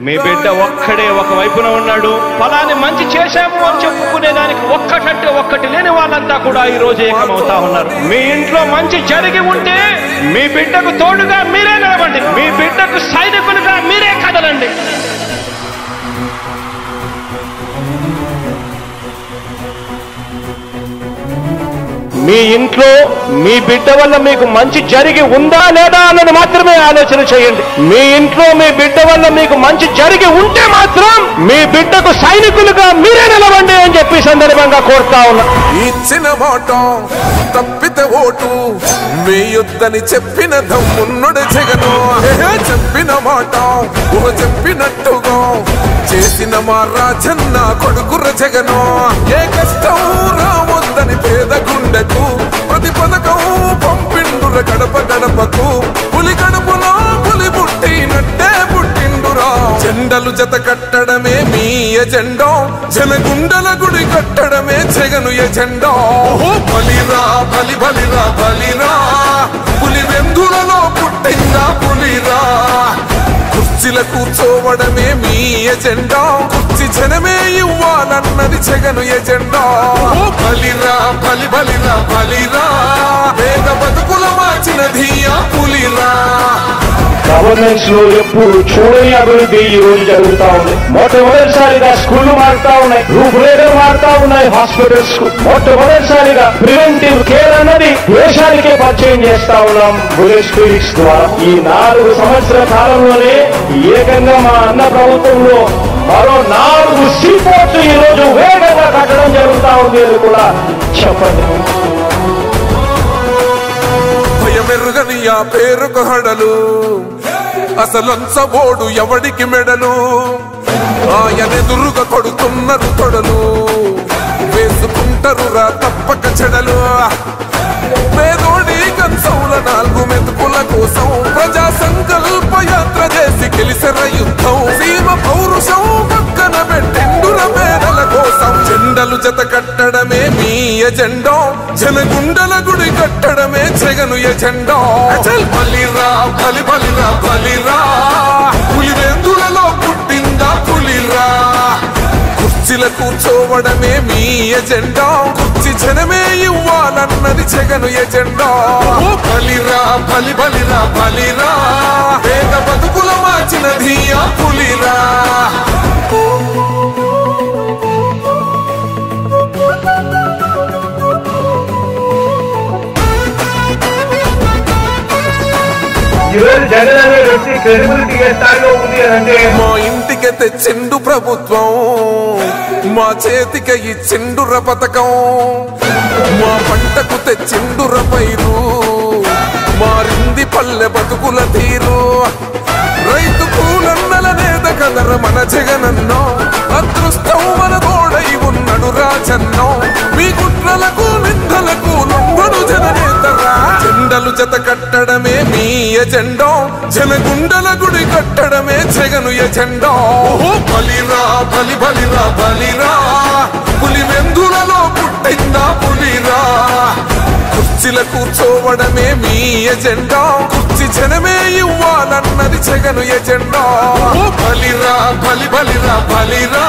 మీ బిడ్డ ఒక్కడే ఒక వైపున ఉన్నాడు. ఫలాన్ని మంచి చేశాము అని చెప్పుకునేదానికి ఒక్కటంటే ఒక్కటి లేని వాళ్ళంతా కూడా ఈ రోజు ఏకమవుతా ఉన్నారు. మీ ఇంట్లో మంచి జరిగి ఉంటే మీ బిడ్డకు తోడుగా మీరే నిలబండి, మీ బిడ్డకు సైనికులుగా మీరే కదలండి. మీ ఇంట్లో మీ బిడ్డ వల్ల మీకు మంచి జరిగి ఉందా లేదా అన్నది మాత్రమే ఆలోచన చేయండి. మీ ఇంట్లో మీ బిడ్డ వల్ల మీకు మంచి జరిగి ఉంటే మాత్రం మీ బిడ్డకు సైనికులుగా మీరే నిలవండి అని చెప్పి సందర్భంగా కోరుతా ఉన్నా. ఇచ్చిన మాట తప్పితే ఓటు వేయొద్దని చెప్పిన దమ్మున్నడు జగను. చెప్పిన మాట చెప్పినట్టుగా చేసిన మా రాజన్న కొడుకుర జగను. ఏ కష్టం రావద్దని పేద గుండెకు ప్రతి పథకం పంపిండుర గడప గడపకు. పులి గడపలో పులి పుట్టినట్టే పుట్టిండురా. జెండలు జత కట్టడమే మీ ఎజెండా, జనగుండల గుడి కట్టడమే జగను ఎజెండా. బలిరా బలి బలిరా బలిరా, పులి వెందులలో పుట్టిందా పులిరా. కుర్చీల కూర్చోవడమే మీ ఎజెండా, కుర్చీ జనమే ఇవ్వాలన్నది జగను ఎజెండా. బలిరా బలి బలిరా బలిరా, వేద బతుకుల మార్చినది ఆ పులిరా. గవర్నెన్స్ లో ఎప్పుడు చూడని అభివృద్ధి ఈ రోజు జరుగుతా ఉంది. మొట్టమొదటిసారిగా స్కూళ్లు మారుతా ఉన్నాయి, రూపురేఖలు మారుతా ఉన్నాయి. హాస్పిటల్స్ కు మొట్టమొదటిసారిగా ప్రివెంటివ్ కేర్ అన్నది దేశానికే పరిచయం చేస్తా ఉన్నాం బుల్లెట్ క్లినిక్స్ ద్వారా. ఈ 4 సంవత్సరాల కాలంలోనే ఏకంగా మా అన్న ప్రభుత్వంలో మరో 4 సీపోర్ట్స్ ఈ రోజు వేగంగా కట్టడం జరుగుతా ఉంది అని కూడా చెప్పండి. భయమెరుగని ఆ పేరుకు హడలు, అసలంచబోడు ఎవడికి మెడలు. ఆయనెదురుగా కొడుతున్నారు తొడలు, వేసుకుంటారు రా తప్పక చెడలు. పేదోడి కంచంల 4 మెతుకుల కోసం ప్రజా సంకల్ప యాత్ర చేసి గెలిసిన యుద్ధం. సీమ పౌరుషం పక్కన పెట్టిండుర పేదల కోసం. జెండలు జత కట్టడమే మీ ఎజెండా, జనగుండల గుడి కట్టడమే జగను ఎజెండా. బలిరా బలి బలిరా బలిరా, పులి వెందులలో పుట్టిందా పులిరా. కుర్చీల కూర్చోవడమే మీ ఎజెండా, కుర్చీ జనమే ఇవ్వాలన్నది జగను ఎజెండా. బలిరా బలి బలిరా బలిరా, వేద బతుకుల మార్చినది ఆ పులిరా. జగన్ అనే వ్యక్తి క్రెడిబిలిటీ ఏ స్థాయిలో ఉంది అంటే మా ఇంటికి తెచ్చిండు ప్రభుత్వం, మా చేతికి ఇచ్చిండుర పథకం. మా పంటకు తెచ్చిండుర పైరు, మారింది పల్లె బతుకుల తీరు. రైతు కూలన్నల నేత కదర మన జగనన్నో, అదృష్టం మన తోడై ఉన్నడు రాజన్నో. మీ కుట్రలకు నిందలకు లొంగడు జననేతరా. జెండలు జత కట్టడమే మీ ఎజెండా, జనగుండల గుడి కట్టడమే జగను ఎజెండా. బలిరా బలి బలిరా బలిరా, పులి వెందులలో పుట్టిందా పులిరా. కుర్చీల కూర్చోవడమే మీ ఎజెండా, కుర్చీ జనమే ఇవ్వాలన్నది జగను ఎజెండా. బలిరా బలి బలిరా బలిరా,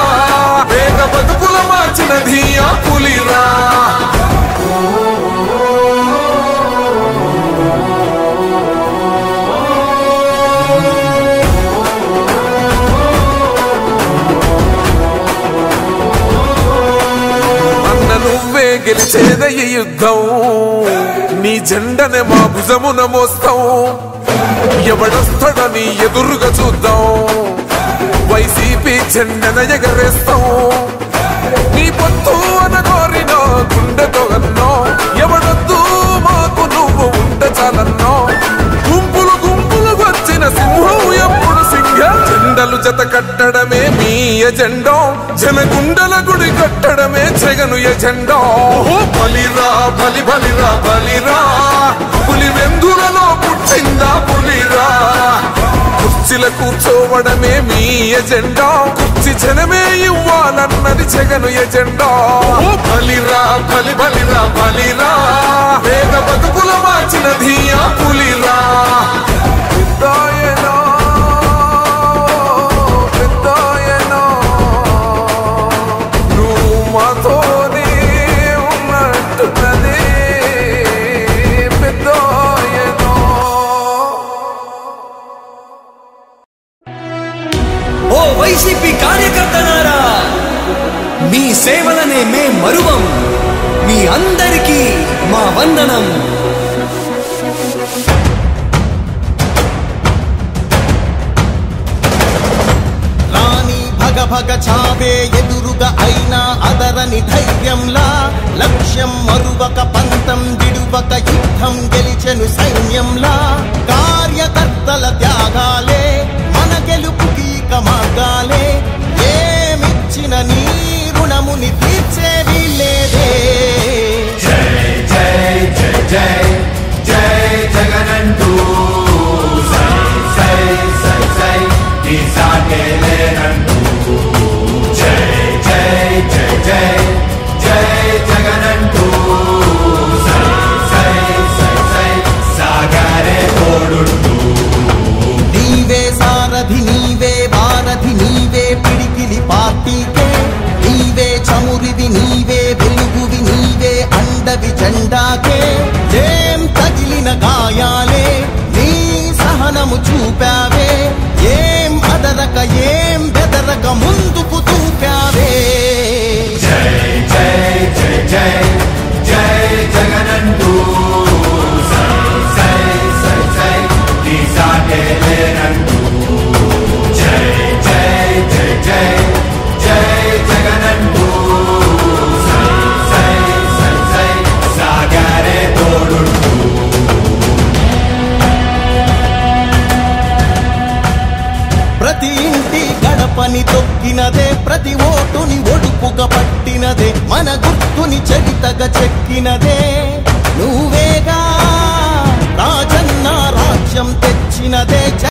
వేద బతుకుల మార్చినది ఆ పులిరా. నువ్వే గెలిచేద ఈ యుద్ధం, నీ జెండనే మా భుజమున మోస్తాం. ఎవడొస్తాడని ఎదురుగా చూద్దాం, వైసీపీ జెండన ఎగరేస్తాం. నీ పొత్తు అనగోరిన గుండెతో అన్నో, ఎవడొద్దు మాకు నువ్వు ఉండ చాలన్నో. గుంపులు గుంపులు వచ్చిన సింహం ఎప్పుడు సింహ. జెండలు జత కట్టడమే మీ ఎజెండా, జనగుండల గుడి కట్టడమే జగను ఎజెండా. బలిరా బలి బలిరా బలిరా, పులి వెందులలో పుట్టిందా పులిరా. కుర్చీల కూర్చోవడమే మీ ఎజెండా, కుర్చీ జనమే ఇవ్వాలన్నది జగను ఎజెండా. బలిరా బలి బలిరా బలిరా, వేద బతుకుల మార్చినది ఆ పులిరా. వైసీపీ కార్యకర్తలారా, మీ సేవలనే మే మరువం. మీ అందరికీ మా వందనం. రాణి భగ భగ చావే ఎదురుగా అయినా అదరని ధైర్యంలా, లక్ష్యం మరువక పంతం విడువక యుద్ధం గెలిచెను సైన్యంలా. కార్యకర్తల త్యాగాలే మన గెలుపుకి మార్గాలే. ఏమిచ్చిన నీ రుణముని తీర్చేవి లేదే. జై జై జై జై జై జగనంటూ సై సై సై సై ఈ సాగే లేనంటూ. జై జై జై జై జై జగనంటూ సై సై సై సై సాగరే తోడుంటూ. నీవే సారథి నీవే వారధి నీవే పిడికిలి పార్టీకే. నీవే చమురివి నీవే వెలుగువి నీవే అండవి జెండాకే. ఏం తగిలిన గాయాలే నీ సహనము చూపావే. ఏం అదరక ఏం బెదరక ముందుకు చూపావే. జై జై జై జై జై జగనంటూ సై సై సై సై ఈ సాగే లేనంటూ. జై జై జై జై జై జగనంటూ సై సై సై సై సాగరే తోడుంటూ. ప్రతి ఇంటి గడపని తొక్కినదే, ప్రతి ఓటుని ఒడుపుగా పట్టినదే, మన గుర్తుని చరితగా చెక్కినదే నువ్వేగా.